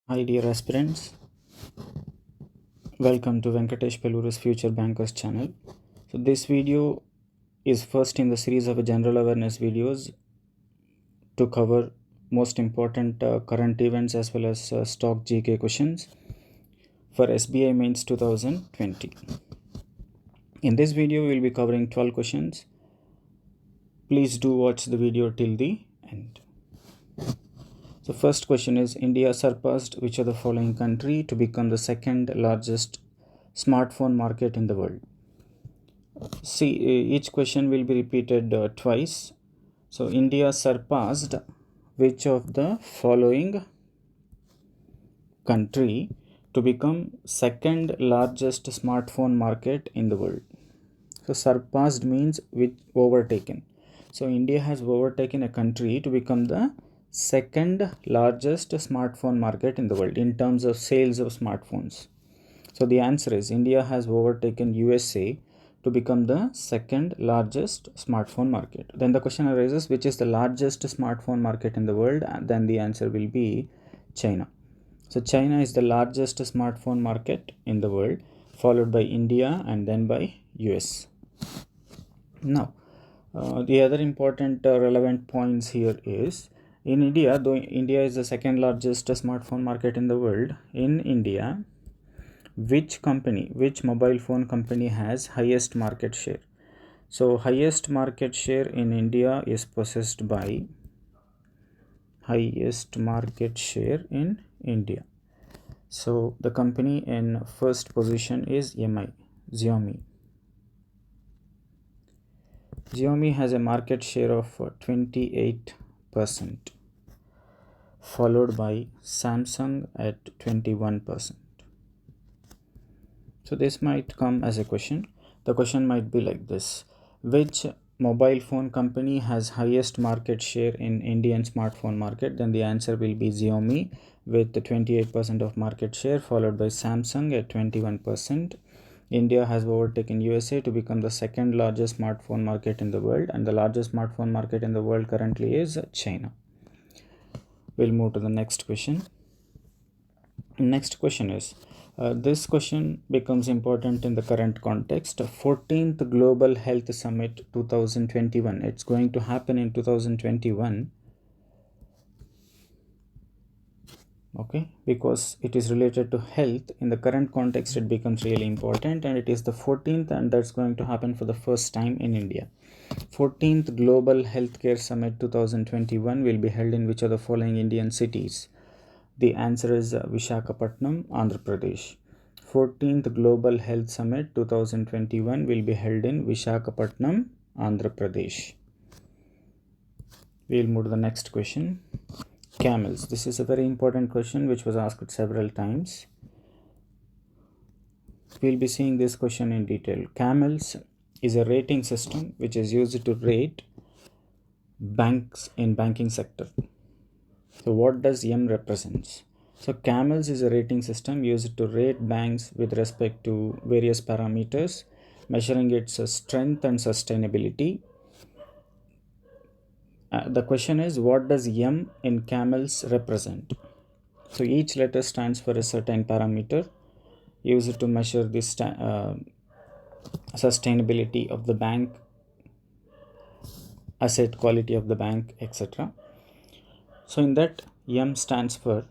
Hi dear aspirants, welcome to Venkatesh Pelura's Future Bankers channel. So this video is first in the series of general awareness videos to cover most important current events as well as stock G.K questions for SBI Mains 2020. In this video we will be covering 12 questions. Please do watch the video till the end. So first question is, India surpassed which of the following country to become the second largest smartphone market in the world? See, each question will be repeated twice. So India surpassed which of the following country to become second largest smartphone market in the world? So surpassed means with overtaken. So India has overtaken a country to become the second largest smartphone market in the world in terms of sales of smartphones. So the answer is India has overtaken USA to become the second largest smartphone market. Then the question arises, which is the largest smartphone market in the world? And then the answer will be China. So China is the largest smartphone market in the world, followed by India and then by US. Now, the other important relevant points here is, in India, though India is the second largest smartphone market in the world, in India, which mobile phone company has highest market share? So highest market share in India is possessed by So the company in first position is Xiaomi. Xiaomi has a market share of 28%, followed by Samsung at 21%. So this might come as a question. The question might be like this: which mobile phone company has highest market share in Indian smartphone market? Then the answer will be Xiaomi with 28% of market share, followed by Samsung at 21%. India has overtaken USA to become the second largest smartphone market in the world, and the largest smartphone market in the world currently is China. We'll move to the next question. Next question is, this question becomes important in the current context. 14th Global Health Summit 2021. It's going to happen in 2021. Okay, because it is related to health. In the current context, it becomes really important, and it is the 14th, and that's going to happen for the first time in India. 14th Global Healthcare Summit 2021 will be held in which of the following Indian cities? The answer is Visakhapatnam, Andhra Pradesh. 14th Global Health Summit 2021 will be held in Visakhapatnam, Andhra Pradesh. We'll move to the next question. CAMELS. This is a very important question which was asked several times. We'll be seeing this question in detail. CAMELS is a rating system which is used to rate banks in banking sector. So what does M represents? So CAMELS is a rating system used to rate banks with respect to various parameters, measuring its strength and sustainability. The question is, what does M in CAMELS represent? So each letter stands for a certain parameter used to measure the sustainability of the bank, asset quality of the bank, etc. So in that, M stands for,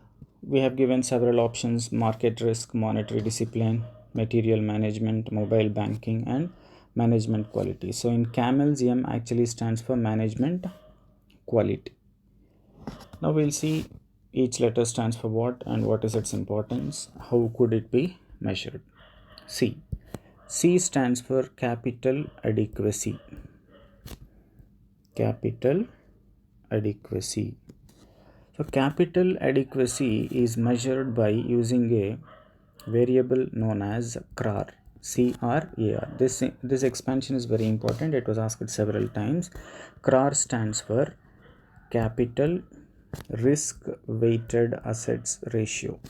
we have given several options: market risk, monetary discipline, material management, mobile banking, and management quality. So in CAMELS, M actually stands for management quality. Now we'll see each letter stands for what and what is its importance. How could it be measured? C. C stands for capital adequacy. Capital adequacy. So capital adequacy is measured by using a variable known as CRAR. CRAR. This expansion is very important. It was asked several times. CRAR stands for capital risk weighted assets ratio.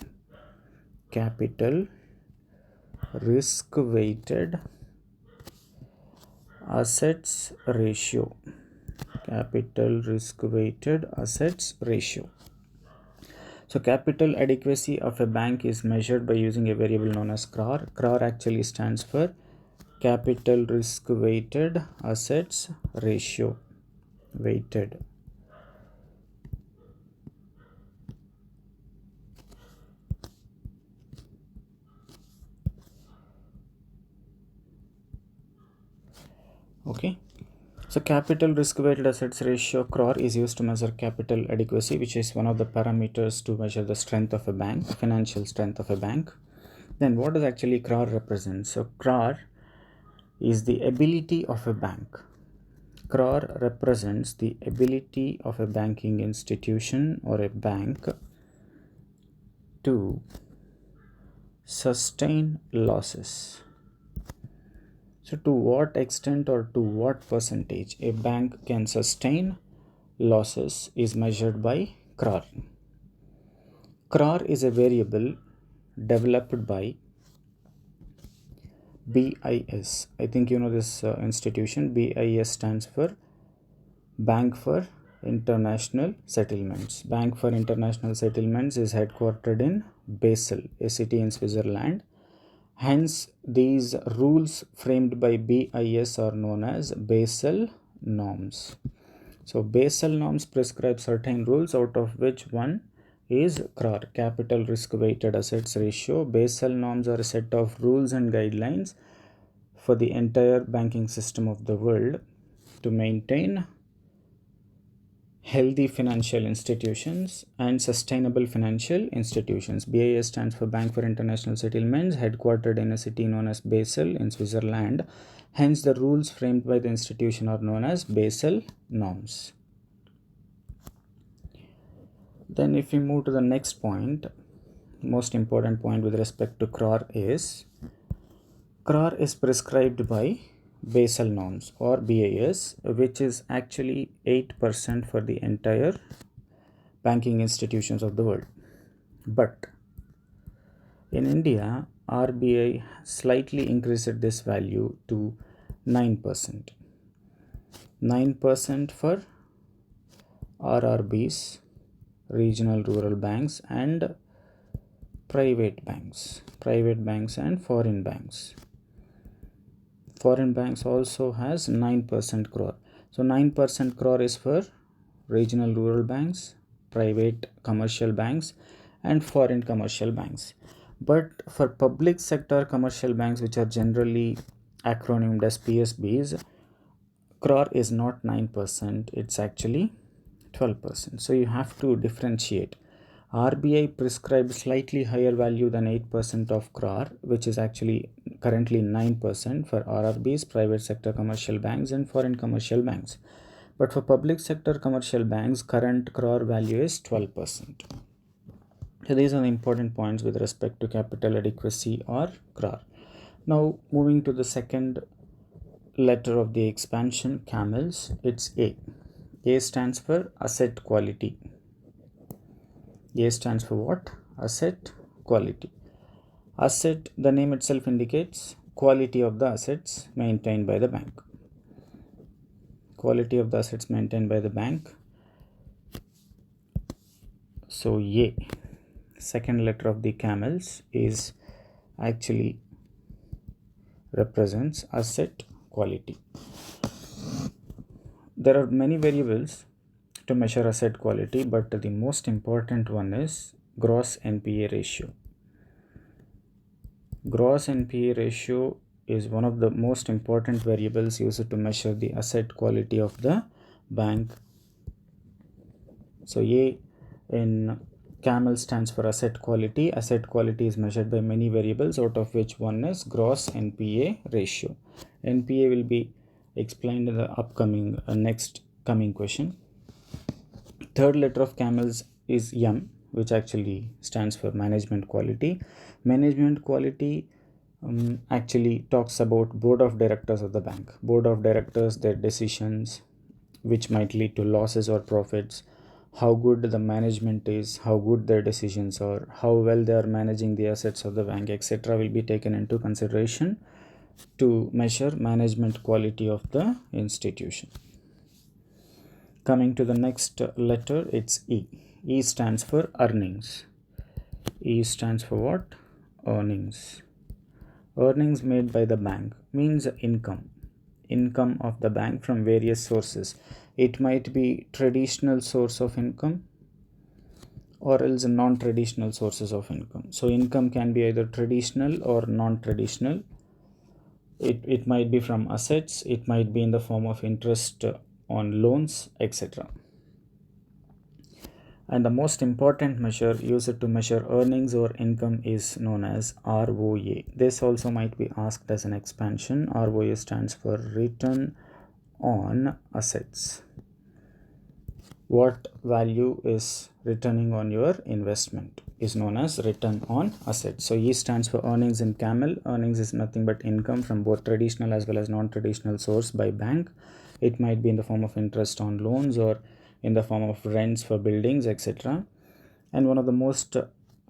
Capital risk weighted assets ratio. Capital risk weighted assets ratio. So capital adequacy of a bank is measured by using a variable known as CRAR. CRAR actually stands for capital risk weighted assets ratio. Weighted. Okay. So capital risk weighted assets ratio CRAR is used to measure capital adequacy, which is one of the parameters to measure the strength of a bank, financial strength of a bank. Then what does actually CRAR represent? So CRAR is the ability of a bank. CRAR represents the ability of a banking institution or a bank to sustain losses. So to what extent or to what percentage a bank can sustain losses is measured by CRAR. CRAR is a variable developed by BIS. I think you know this institution. BIS stands for Bank for International Settlements. Bank for International Settlements is headquartered in Basel, a city in Switzerland. Hence, these rules framed by BIS are known as Basel norms. So, Basel norms prescribe certain rules, out of which one is CRAR, Capital Risk Weighted Assets Ratio. Basel norms are a set of rules and guidelines for the entire banking system of the world to maintain healthy financial institutions and sustainable financial institutions. BIS stands for Bank for International Settlements, headquartered in a city known as Basel in Switzerland. Hence, the rules framed by the institution are known as Basel norms. Then if we move to the next point, most important point with respect to CRAR is prescribed by Basel norms or BIS, which is actually 8% for the entire banking institutions of the world. But in India, RBI slightly increased this value to 9%. 9% for RRBs, regional rural banks, and private banks and foreign banks. Foreign banks also has 9% CRAR. So 9% CRAR is for regional rural banks, private commercial banks, and foreign commercial banks. But for public sector commercial banks, which are generally acronymed as PSBs, CRAR is not 9%, it's actually 12%. So you have to differentiate. RBI prescribes slightly higher value than 8% of CRAR, which is actually currently 9% for RRBs, private sector commercial banks, and foreign commercial banks. But for public sector commercial banks, current CRAR value is 12%. So these are the important points with respect to capital adequacy or CRAR. Now moving to the second letter of the expansion, CAMELS, it's A. A stands for asset quality. A stands for what? Asset quality. Asset, the name itself indicates quality of the assets maintained by the bank. Quality of the assets maintained by the bank. So A, second letter of the CAMELS, is actually represents asset quality. There are many variables to measure asset quality, but the most important one is gross NPA ratio. Gross NPA ratio is one of the most important variables used to measure the asset quality of the bank. So A in CAMEL stands for asset quality. Asset quality is measured by many variables, out of which one is gross NPA ratio. NPA will be explained in the upcoming next coming question. Third letter of CAMELS is M, which actually stands for management quality. Management quality actually talks about board of directors of the bank. Board of directors, their decisions, which might lead to losses or profits, how good the management is, how good their decisions are, how well they are managing the assets of the bank, etc. will be taken into consideration to measure management quality of the institution. Coming to the next letter, it's E. E stands for earnings. E stands for what? Earnings. Earnings made by the bank means income. Income of the bank from various sources. It might be traditional source of income or else non-traditional sources of income. So income can be either traditional or non-traditional. It might be from assets, it might be in the form of interest on loans, etc. And the most important measure used to measure earnings or income is known as ROA. This also might be asked as an expansion. ROA stands for return on assets. What value is returning on your investment is known as return on assets. So E stands for earnings in CAMEL. Earnings is nothing but income from both traditional as well as non-traditional source by bank. It might be in the form of interest on loans or in the form of rents for buildings, etc. And one of the most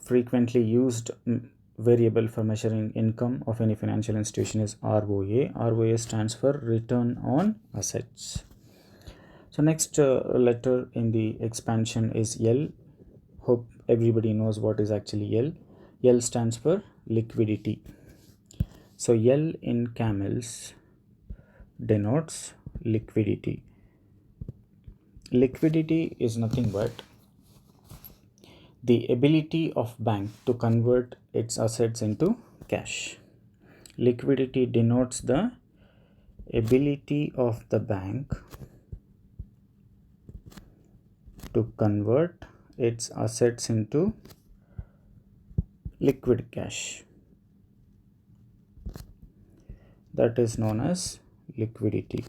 frequently used variable for measuring income of any financial institution is ROA. ROA stands for return on assets. So next letter in the expansion is L. Hope everybody knows what is actually L. L stands for liquidity. So L in CAMELS denotes liquidity. Liquidity is nothing but the ability of bank to convert its assets into cash. Liquidity denotes the ability of the bank to convert its assets into liquid cash. That is known as liquidity.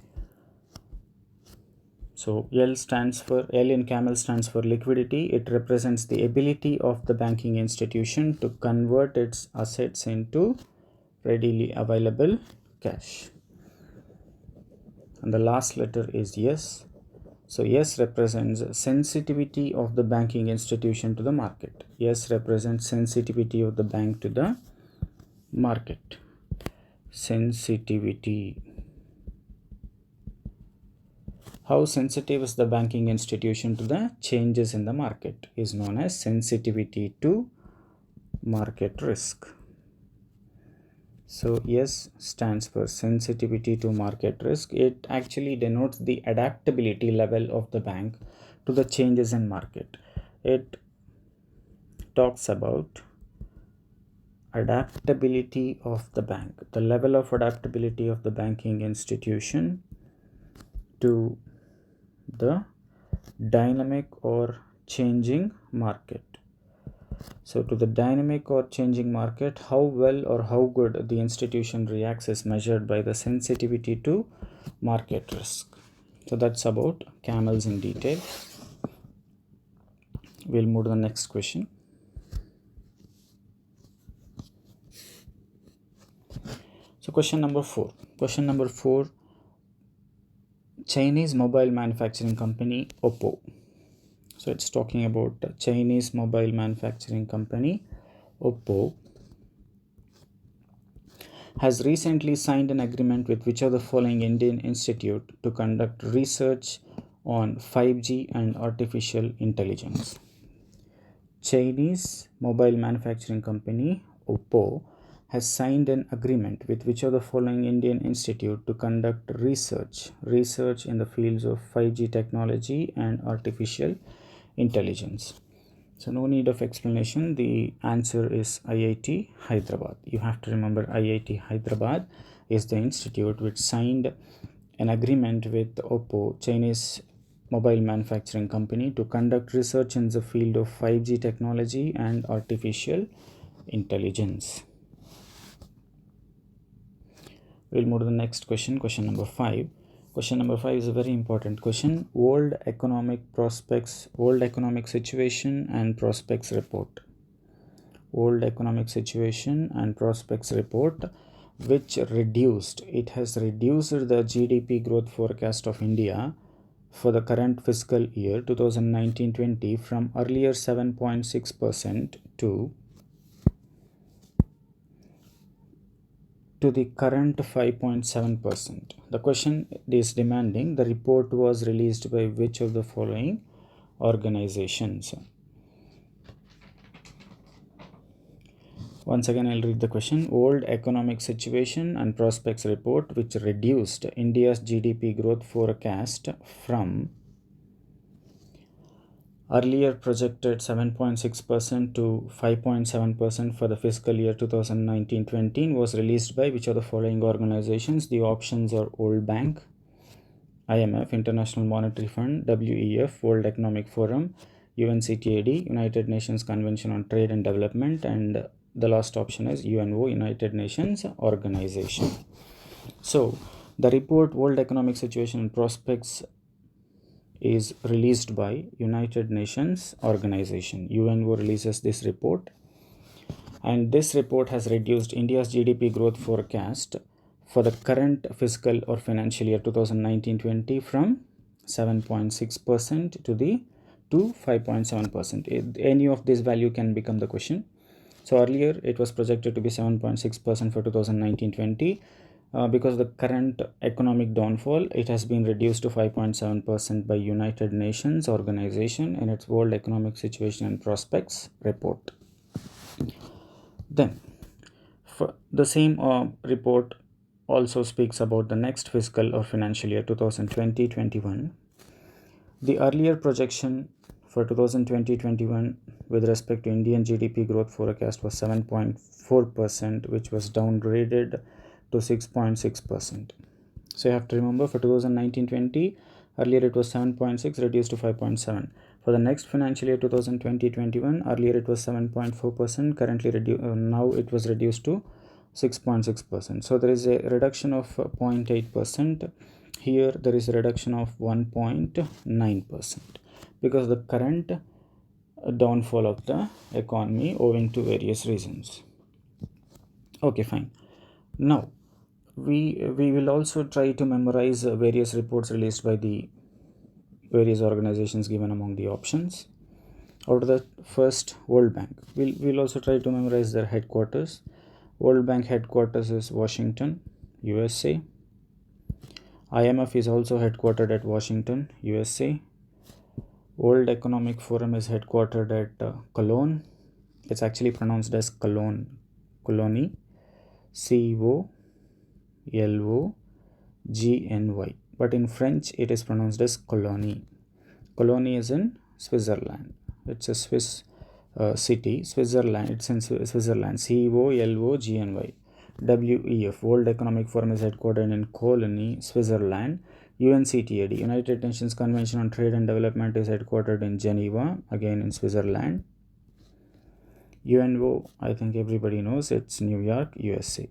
So L in CAMEL stands for liquidity. It represents the ability of the banking institution to convert its assets into readily available cash. And the last letter is S. So S represents sensitivity of the banking institution to the market. S represents sensitivity of the bank to the market. Sensitivity. How sensitive is the banking institution to the changes in the market is known as sensitivity to market risk. So S stands for sensitivity to market risk. It actually denotes the adaptability level of the bank to the changes in market. It talks about adaptability of the bank, the level of adaptability of the banking institution to the dynamic or changing market. So to the dynamic or changing market, how well or how good the institution reacts is measured by the sensitivity to market risk. So that's about CAMELS in detail. We'll move to the next question. So question number 4. Question number 4. Chinese mobile manufacturing company Oppo. So it's talking about Chinese mobile manufacturing company Oppo has recently signed an agreement with which of the following Indian institute to conduct research on 5G and artificial intelligence. Chinese mobile manufacturing company Oppo has signed an agreement with which of the following Indian institute to conduct research in the fields of 5G technology and artificial intelligence. So no need of explanation. The answer is IIT Hyderabad. You have to remember IIT Hyderabad is the institute which signed an agreement with Oppo, Chinese mobile manufacturing company, to conduct research in the field of 5G technology and artificial intelligence. We'll move to the next question, question number 5. Question number 5 is a very important question. World Economic Situation and Prospects Report. World Economic Situation and Prospects Report, which has reduced the GDP growth forecast of India for the current fiscal year 2019-20 from earlier 7.6% to the current 5.7%. The question is demanding the report was released by which of the following organizations. Once again, I'll read the question. World Economic Situation and Prospects Report, which reduced India's GDP growth forecast from earlier projected 7.6% to 5.7% for the fiscal year 2019-20, was released by which of the following organizations? The options are World Bank, IMF, International Monetary Fund, WEF, World Economic Forum, UNCTAD, United Nations Convention on Trade and Development, and the last option is UNO, United Nations Organization. So the report World Economic Situation and Prospects is released by United Nations Organization. UNO releases this report, and this report has reduced India's GDP growth forecast for the current fiscal or financial year 2019-20 from 7.6% to 5.7%. Any of this value can become the question. So earlier it was projected to be 7.6% for 2019-20. Because of the current economic downfall, it has been reduced to 5.7% by United Nations Organization in its World Economic Situation and Prospects report. Then, the same report also speaks about the next fiscal or financial year 2020-21. The earlier projection for 2020-21 with respect to Indian GDP growth forecast was 7.4%, which was downgraded to 6.6%. So you have to remember, for 2019-20, earlier it was 7.6, reduced to 5.7. For the next financial year 2020-21, earlier it was 7.4%, currently now it was reduced to 6.6%. So there is a reduction of 0.8%. Here there is a reduction of 1.9% because of the current downfall of the economy owing to various reasons. Okay, fine. Now we will also try to memorize various reports released by the various organizations given among the options. Out of the first, World Bank, we'll also try to memorize their headquarters. World Bank headquarters is Washington, USA. IMF is also headquartered at Washington, USA. World Economic Forum is headquartered at Cologne. It's actually pronounced as Cologne, Colony, COLOGNY, but in French it is pronounced as Colony. Colony is in Switzerland. It's a Swiss city. Switzerland, it's in Switzerland. COLOGNY. WEF, World Economic Forum, is headquartered in Colony, Switzerland. UNCTAD, United Nations Convention on Trade and Development, is headquartered in Geneva, again in Switzerland. UNO, I think everybody knows, it's New York, USA.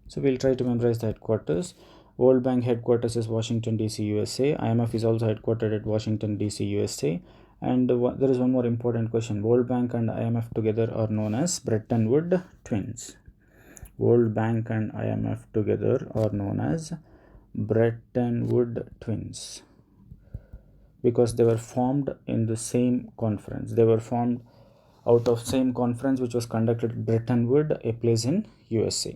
So we'll try to memorize the headquarters. World Bank headquarters is Washington, D.C., USA. IMF is also headquartered at Washington, D.C., USA. And there is one more important question. World Bank and IMF together are known as Bretton Woods twins. World Bank and IMF together are known as Bretton Woods twins because they were formed in the same conference. They were formed out of same conference which was conducted at Bretton Woods, a place in USA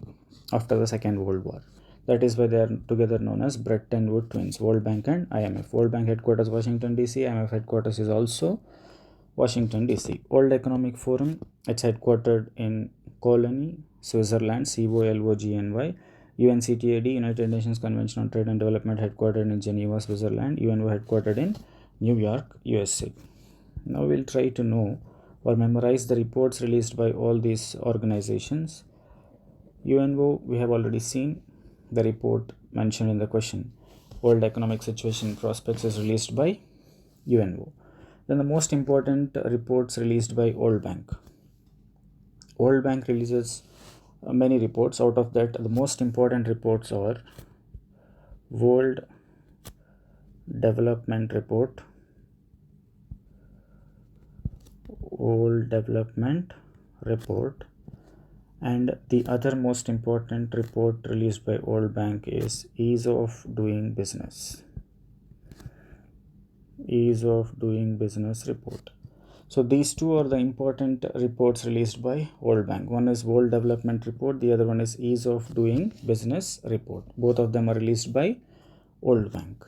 after the Second World War. That is why they are together known as Bretton Woods twins, World Bank and IMF. World Bank headquarters Washington, D.C. IMF headquarters is also Washington, D.C. World Economic Forum, it's headquartered in Colony, Switzerland, COLOGNY. UNCTAD, United Nations Convention on Trade and Development, headquartered in Geneva, Switzerland. UNO headquartered in New York, USA. Now we'll try to know or memorize the reports released by all these organizations. UNO, we have already seen the report mentioned in the question. World Economic Situation Prospects is released by UNO. Then the most important reports released by World Bank. World Bank releases many reports. Out of that, the most important reports are World Development Report, World Development Report, and the other most important report released by World Bank is Ease of Doing Business. Ease of Doing Business report. So these two are the important reports released by World Bank. One is World Development Report, the other one is Ease of Doing Business report. Both of them are released by World Bank.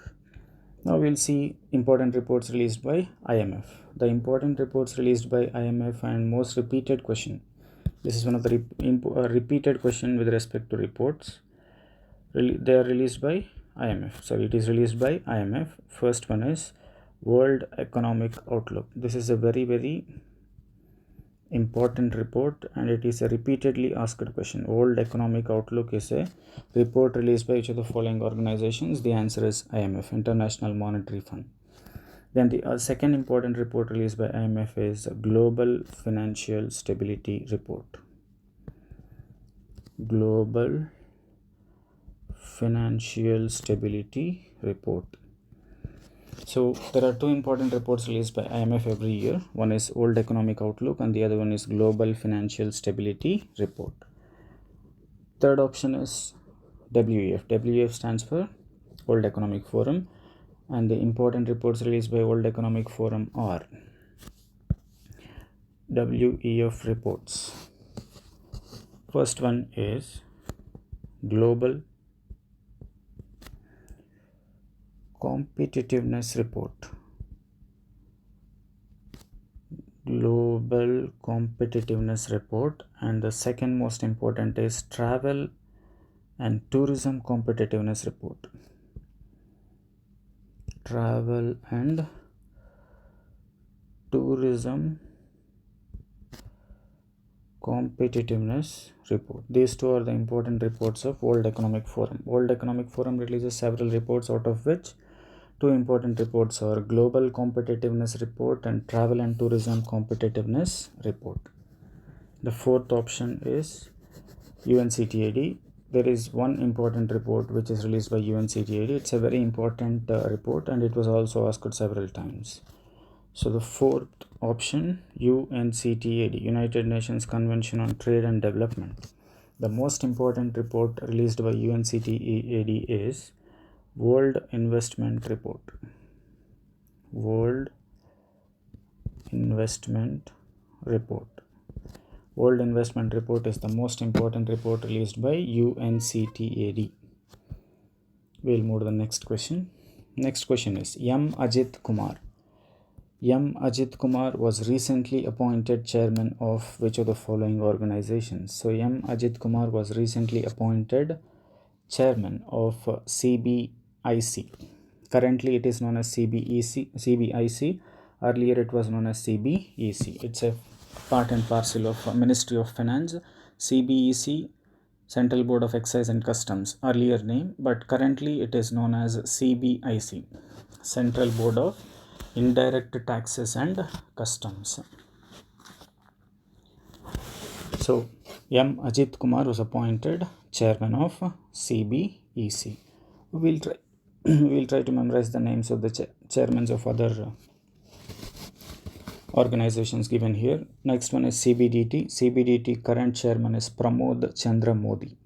Now we'll see important reports released by IMF. The important reports released by IMF and most repeated question. This is one of the repeated question with respect to reports. They are released by IMF. So it is released by IMF. First one is World Economic Outlook. This is a very important report, and it is a repeatedly asked question. World Economic Outlook is a report released by each of the following organizations. The answer is IMF, International Monetary Fund. Then the second important report released by IMF is Global Financial Stability Report. Global Financial Stability Report. So there are two important reports released by IMF every year. One is World Economic Outlook and the other one is Global Financial Stability Report. Third option is WEF. WEF stands for World Economic Forum, and the important reports released by World Economic Forum are WEF reports. First one is Global Competitiveness Report. Global Competitiveness Report. And the second most important is Travel and Tourism Competitiveness Report. Travel and Tourism Competitiveness Report. These two are the important reports of World Economic Forum. World Economic Forum releases several reports, out of which two important reports are Global Competitiveness Report and Travel and Tourism Competitiveness Report. The fourth option is UNCTAD. There is one important report which is released by UNCTAD. It's a very important report, and it was also asked several times. So the fourth option, UNCTAD, United Nations Convention on Trade and Development. The most important report released by UNCTAD is World Investment Report. World Investment Report. World Investment Report is the most important report released by UNCTAD. We'll move to the next question. Next question is M. Ajit Kumar. M. Ajit Kumar was recently appointed chairman of which of the following organizations? So M. Ajit Kumar was recently appointed chairman of CBIC. Currently it is known as CBIC. Earlier it was known as CBEC. It's a part and parcel of Ministry of Finance. CBEC, Central Board of Excise and Customs, earlier name, but currently it is known as CBIC, Central Board of Indirect Taxes and Customs. So M. Ajit Kumar was appointed chairman of CBEC. We'll try to memorize the names of the chairmen of other organizations given here. Next one is CBDT. CBDT current chairman is Pramod Chandra Modi.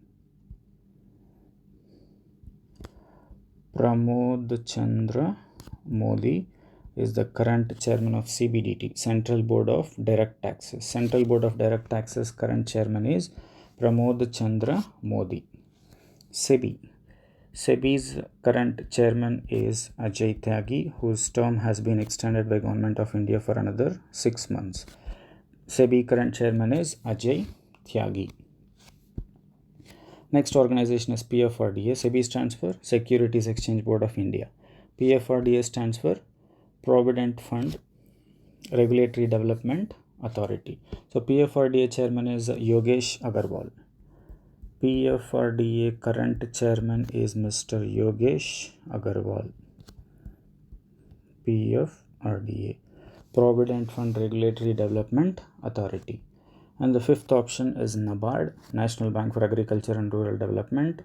Pramod Chandra Modi is the current chairman of CBDT, Central Board of Direct Taxes. Central Board of Direct Taxes current chairman is Pramod Chandra Modi. SEBI. SEBI's current chairman is Ajay Tyagi, whose term has been extended by Government of India for another 6 months. SEBI current chairman is Ajay Tyagi. Next organization is PFRDA. SEBI stands for Securities Exchange Board of India. PFRDA stands for Provident Fund Regulatory Development Authority. So PFRDA chairman is Yogesh Agarwal. PFRDA current chairman is Mr. Yogesh Agarwal. PFRDA, Provident Fund Regulatory Development Authority. And the fifth option is NABARD, National Bank for Agriculture and Rural Development.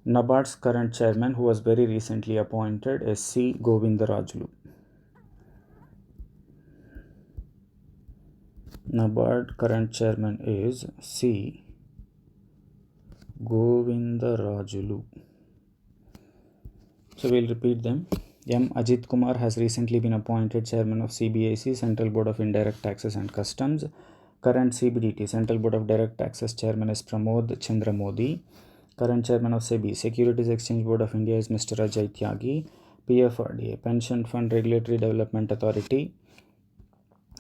NABARD's current chairman, who was very recently appointed, is C. Govindarajulu. NABARD current chairman is C. Govindarajulu. So we'll repeat them. M. Ajit Kumar has recently been appointed chairman of CBIC, Central Board of Indirect Taxes and Customs. Current CBDT, Central Board of Direct Taxes chairman is Pramod Chandra Modi. Current chairman of SEBI, Securities Exchange Board of India, is Mr. Ajay Tyagi. PFRDA, Pension Fund Regulatory Development Authority.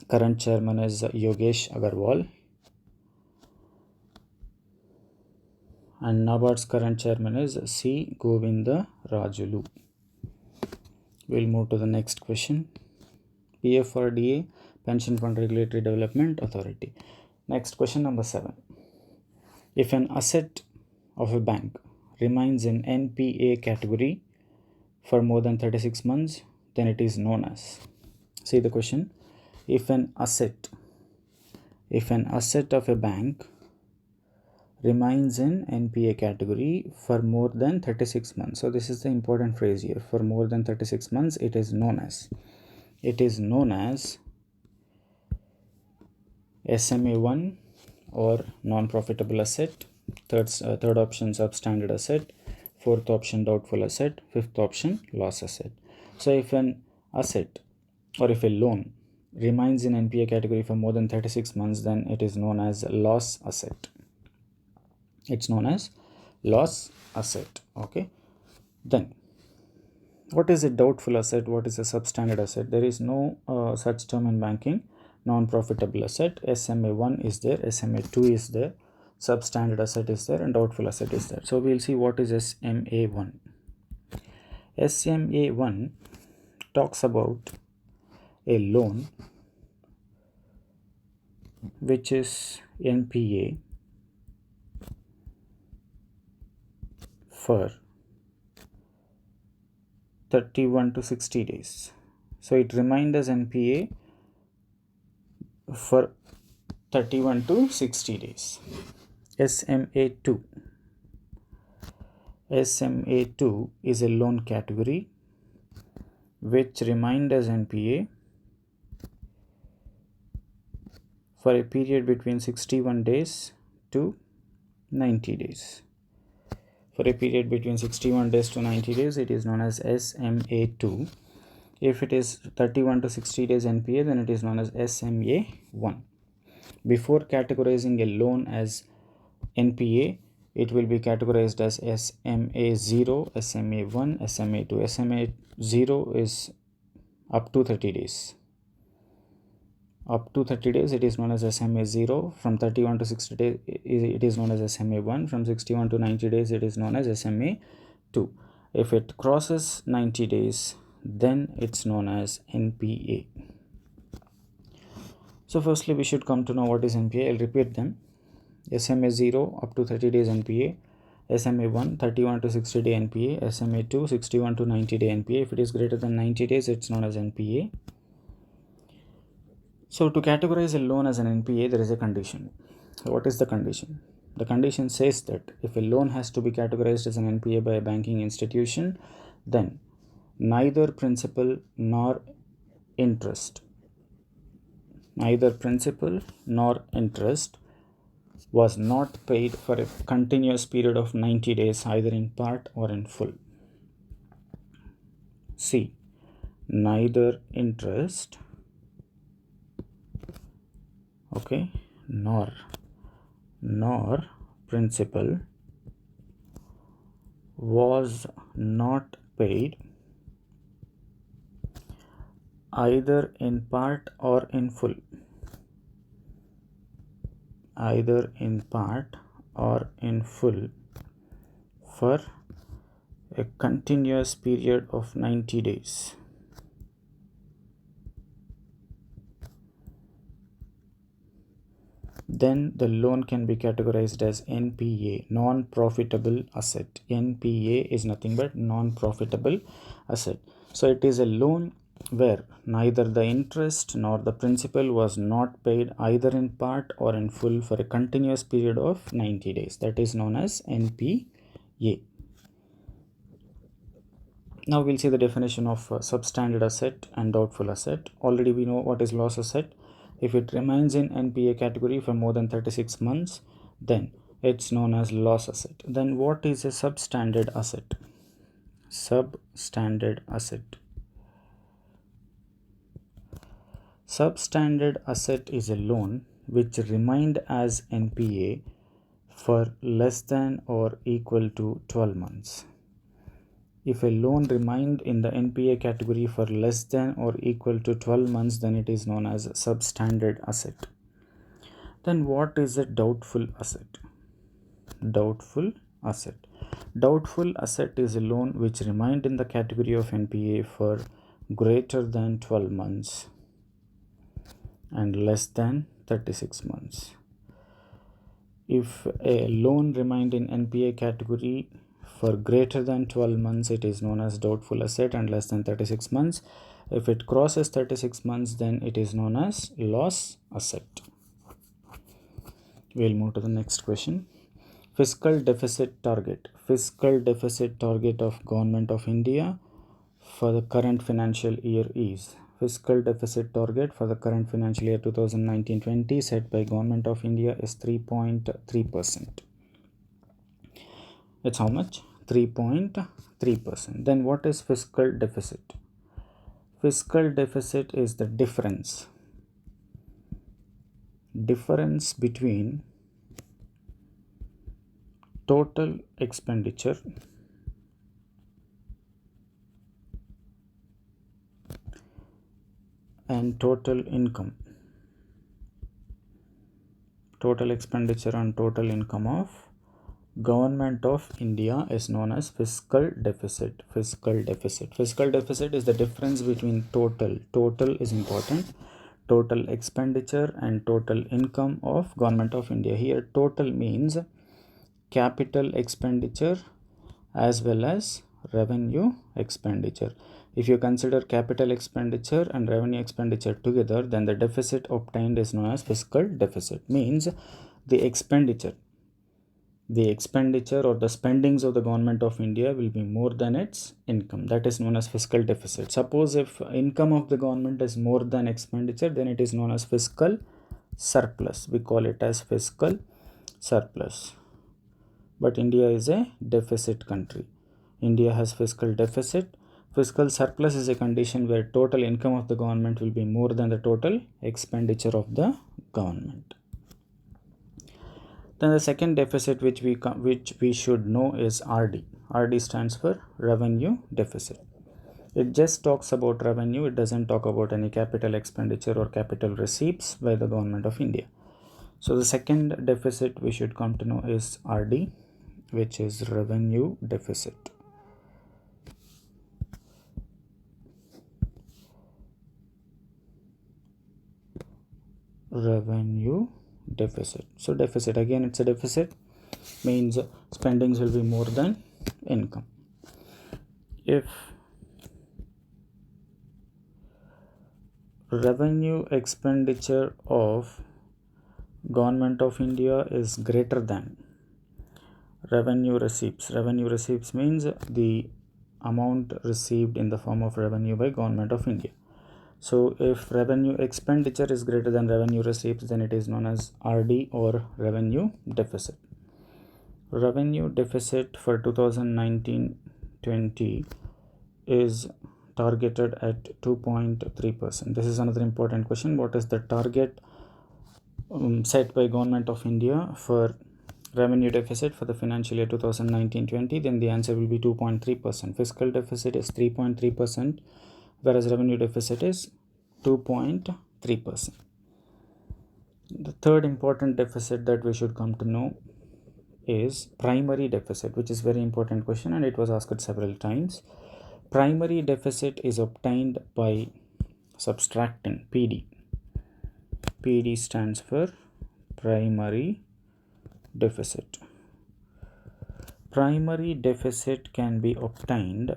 Current chairman is Yogesh Agarwal. and NABARD's current chairman is C. Govinda Rajulu. We'll move to the next question. PFRDA, Pension Fund Regulatory Development Authority. Next question, number 7. If an asset of a bank remains in NPA category for more than 36 months, then it is known as. See the question. If an asset of a bank remains in NPA category for more than 36 months. So this is the important phrase here. For more than 36 months, it is known as SMA1 or non-profitable asset. Third option, substandard asset. Fourth option, doubtful asset. Fifth option, loss asset. So if an asset or if a loan remains in NPA category for more than 36 months, then it is known as loss asset. It's known as loss asset. Okay. Then what is a doubtful asset? What is a substandard asset? There is no such term in banking. Non-profitable asset, SMA1 is there, SMA2 is there, substandard asset is there, and doubtful asset is there. So we'll see what is SMA1. SMA1 talks about a loan which is NPA for 31 to 60 days. So it remained as NPA for 31 to 60 days. SMA2 is a loan category which remained as NPA for a period between 61 days to 90 days. For a period between 61 days to 90 days, it is known as SMA2. If it is 31 to 60 days NPA, then it is known as SMA1. Before categorizing a loan as NPA, it will be categorized as SMA0, SMA1, SMA2. SMA0 is up to 30 days. Up to 30 days, it is known as SMA0. From 31 to 60 days, it is known as SMA1. From 61 to 90 days, it is known as SMA2. If it crosses 90 days, then it's known as NPA. So firstly, we should come to know what is NPA. I'll repeat them. SMA0 up to 30 days NPA, SMA1 31 to 60 day NPA, SMA2 61 to 90 day NPA. If it is greater than 90 days, it's known as NPA. So to categorize a loan as an NPA, there is a condition. So what is the condition? The condition says that if a loan has to be categorized as an NPA by a banking institution, then neither principal nor interest was not paid for a continuous period of 90 days, either in part or in full. C. Neither interest, okay, nor principal was not paid either in part or in full. Either in part or in full for a continuous period of 90 days. Then the loan can be categorized as NPA, non-profitable asset. NPA is nothing but non-profitable asset. So it is a loan where neither the interest nor the principal was not paid either in part or in full for a continuous period of 90 days. That is known as NPA. Now we'll see the definition of substandard asset and doubtful asset. Already we know what is loss asset. If it remains in NPA category for more than 36 months, then it's known as loss asset. Then what is a substandard asset? Substandard asset. Substandard asset is a loan which remained as NPA for less than or equal to 12 months. If a loan remained in the NPA category for less than or equal to 12 months, then it is known as substandard asset. Then what is a doubtful asset? Doubtful asset. Doubtful asset is a loan which remained in the category of NPA for greater than 12 months and less than 36 months. If a loan remained in NPA category for greater than 12 months, it is known as doubtful asset, and less than 36 months. If it crosses 36 months, then it is known as loss asset. We'll move to the next question. Fiscal deficit target. Fiscal deficit target of Government of India for the current financial year is, fiscal deficit target for the current financial year 2019-20 set by Government of India is 3.3%. It's how much? 3.3%. Then what is fiscal deficit? Fiscal deficit is the difference between total expenditure and total income. Total expenditure and total income of Government of India is known as fiscal deficit. Fiscal deficit. Fiscal deficit is the difference between total is important, total expenditure and total income of Government of India. Here total means capital expenditure as well as revenue expenditure. If you consider capital expenditure and revenue expenditure together, then the deficit obtained is known as fiscal deficit. Means the expenditure or the spendings of the Government of India will be more than its income. That is known as fiscal deficit. Suppose if income of the government is more than expenditure, then it is known as fiscal surplus. We call it as fiscal surplus. But India is a deficit country. India has fiscal deficit. Fiscal surplus is a condition where total income of the government will be more than the total expenditure of the government. Then the second deficit which we should know is RD. RD stands for revenue deficit. It just talks about revenue. It doesn't talk about any capital expenditure or capital receipts by the Government of India. So the second deficit we should come to know is RD, which is revenue deficit. Revenue deficit. So deficit, again it's a deficit, means spendings will be more than income. If revenue expenditure of Government of India is greater than revenue receipts means the amount received in the form of revenue by Government of India. So if revenue expenditure is greater than revenue receipts, then it is known as RD or revenue deficit. Revenue deficit for 2019-20 is targeted at 2.3%. This is another important question. What is the target set by Government of India for revenue deficit for the financial year 2019-20? Then the answer will be 2.3%. Fiscal deficit is 3.3%, whereas revenue deficit is 2.3%. The third important deficit that we should come to know is primary deficit, which is very important question and it was asked several times. Primary deficit is obtained by subtracting PD. PD stands for primary deficit. Primary deficit can be obtained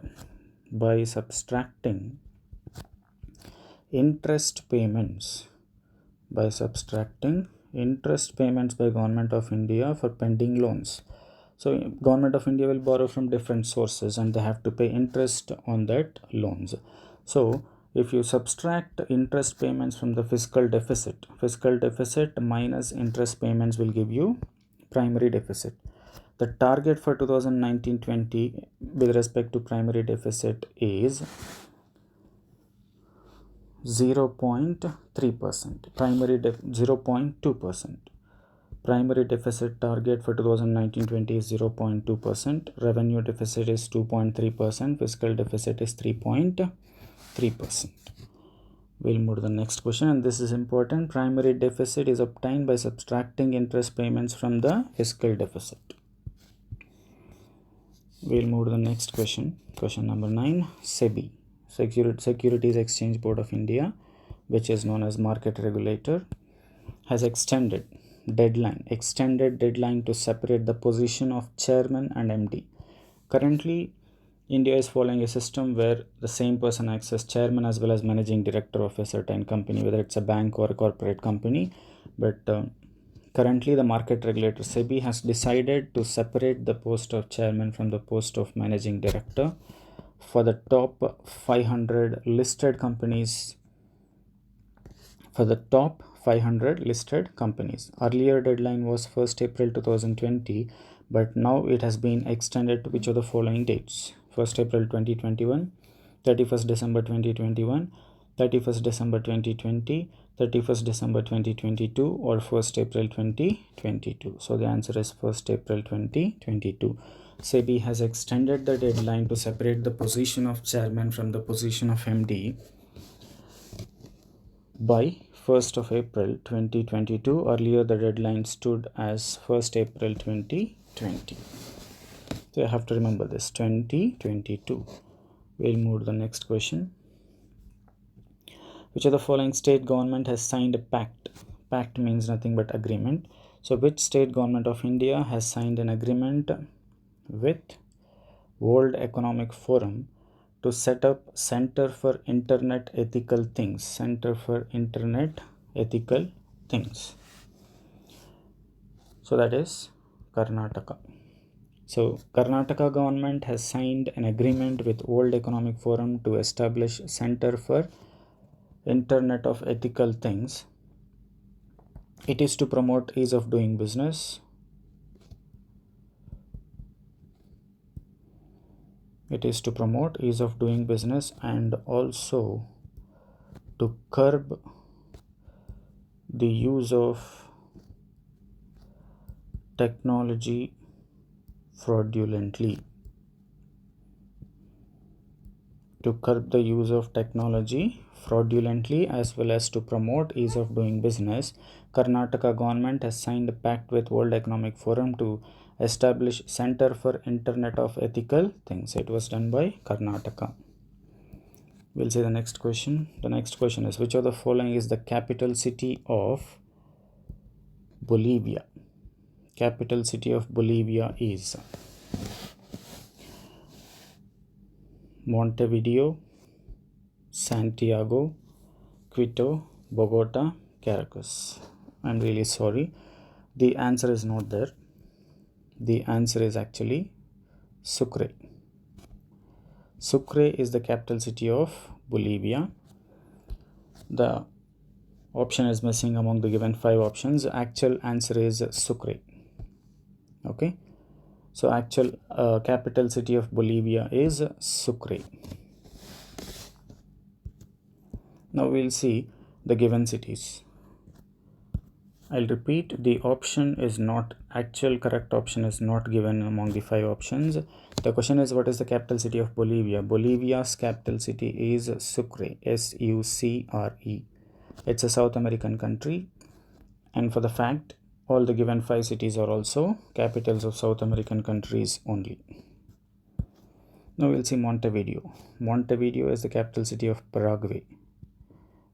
by subtracting interest payments by Government of India for pending loans. So Government of India will borrow from different sources and they have to pay interest on that loans. So if you subtract interest payments from the fiscal deficit minus interest payments will give you primary deficit. The target for 2019-20 with respect to primary deficit is 0.3%, 0.2%. Primary deficit target for 2019-20 is 0.2%. Revenue deficit is 2.3%. Fiscal deficit is 3.3%. We'll move to the next question, and this is important. Primary deficit is obtained by subtracting interest payments from the fiscal deficit. We'll move to the next question. Question number 9. SEBI, Securities Exchange Board of India, which is known as market regulator, has extended deadline to separate the position of chairman and MD. Currently, India is following a system where the same person acts as chairman as well as managing director of a certain company, whether it's a bank or a corporate company. But currently, the market regulator SEBI has decided to separate the post of chairman from the post of managing director for the top 500 listed companies. Earlier deadline was 1st April 2020, but now it has been extended to which of the following dates: 1st April 2021, 31st December 2021, 31st December 2020, 31st December 2022, or 1st April 2022. So the answer is 1st April 2022. SEBI has extended the deadline to separate the position of chairman from the position of MD by 1st of April 2022. Earlier the deadline stood as 1st April 2020. So you have to remember this, 2022. We'll move to the next question. Which of the following state government has signed a pact? Pact means nothing but agreement. So which state government of India has signed an agreement with World Economic Forum to set up Center for Internet Ethical Things? Center for Internet Ethical Things. So that is Karnataka. So Karnataka government has signed an agreement with World Economic Forum to establish Center for Internet of Ethical Things. It is to promote ease of doing business. It is to promote ease of doing business and also to curb the use of technology fraudulently. To curb the use of technology fraudulently as well as to promote ease of doing business, Karnataka government has signed a pact with World Economic Forum to establish Center for Internet of Ethical Things. It was done by Karnataka. We'll see the next question. The next question is, which of the following is the capital city of Bolivia? Capital city of Bolivia is Montevideo, Santiago, Quito, Bogota, Caracas. I'm really sorry. The answer is not there. The answer is actually Sucre. Sucre is the capital city of Bolivia. The option is missing among the given 5 options. Actual answer is Sucre. Okay. So actual capital city of Bolivia is Sucre. Now we'll see the given cities. I'll repeat, the option is not, actual correct option is not given among the 5 options. The question is, what is the capital city of Bolivia? Bolivia's capital city is Sucre, S-U-C-R-E. It's a South American country. And for the fact, all the given 5 cities are also capitals of South American countries only. Now we'll see Montevideo. Montevideo is the capital city of Paraguay,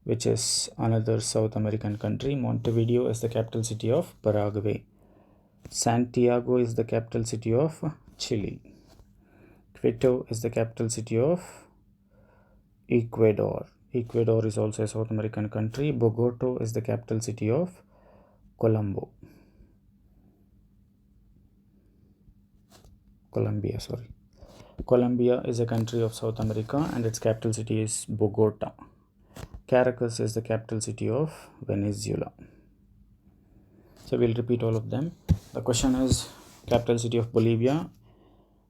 which is another South American country. Montevideo is the capital city of Paraguay. Santiago is the capital city of Chile. Quito is the capital city of Ecuador. Ecuador is also a South American country. Bogota is the capital city of Colombia. Colombia is a country of South America and its capital city is Bogota. Caracas is the capital city of Venezuela. So we'll repeat all of them. The question is capital city of Bolivia.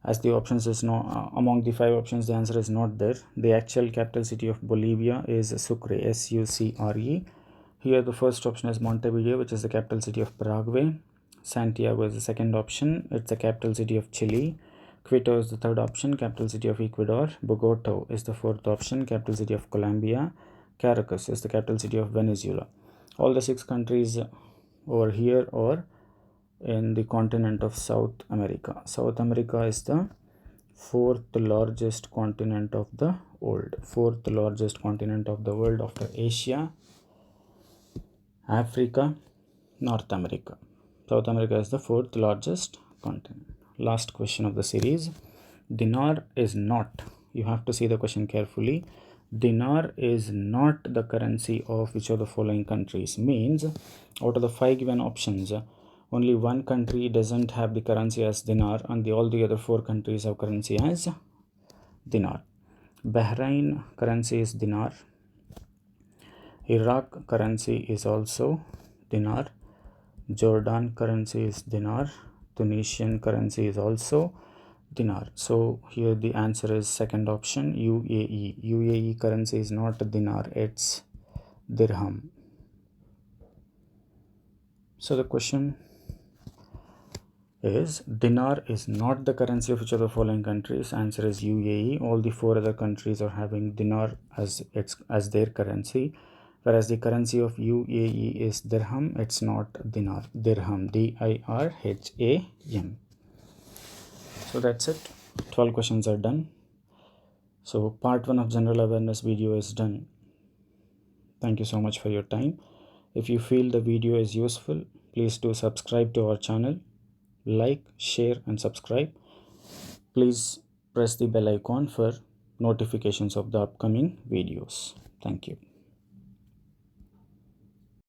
As the options is no, among the 5 options, the answer is not there. The actual capital city of Bolivia is Sucre, S-U-C-R-E. Here the first option is Montevideo, which is the capital city of Paraguay. Santiago is the second option. It's the capital city of Chile. Quito is the third option, capital city of Ecuador. Bogota is the fourth option, capital city of Colombia. Caracas is the capital city of Venezuela. All the 6 countries over here are in the continent of South America. South America is the Fourth largest continent of the world. Fourth largest continent of the world after Asia, Africa, North America. South America is the fourth largest continent. Last question of the series. Dinar is not, you have to see the question carefully. Dinar is not the currency of which of the following countries. Means out of the 5 given options, only one country doesn't have the currency as dinar, and all the other 4 countries have currency as dinar. Bahrain currency is dinar. Iraq currency is also dinar. Jordan currency is dinar. Tunisian currency is also dinar. So here the answer is second option, UAE. UAE currency is not dinar, it's dirham. So the question is, dinar is not the currency of which of the following countries. Answer is UAE. All the 4 other countries are having dinar as their currency, whereas the currency of UAE is dirham. It's not dinar, dirham, DIRHAM. So that's it. 12 questions are done. So part 1 of general awareness video is done. Thank you so much for your time. If you feel the video is useful, please do subscribe to our channel. Like, share and subscribe. Please press the bell icon for notifications of the upcoming videos. Thank you.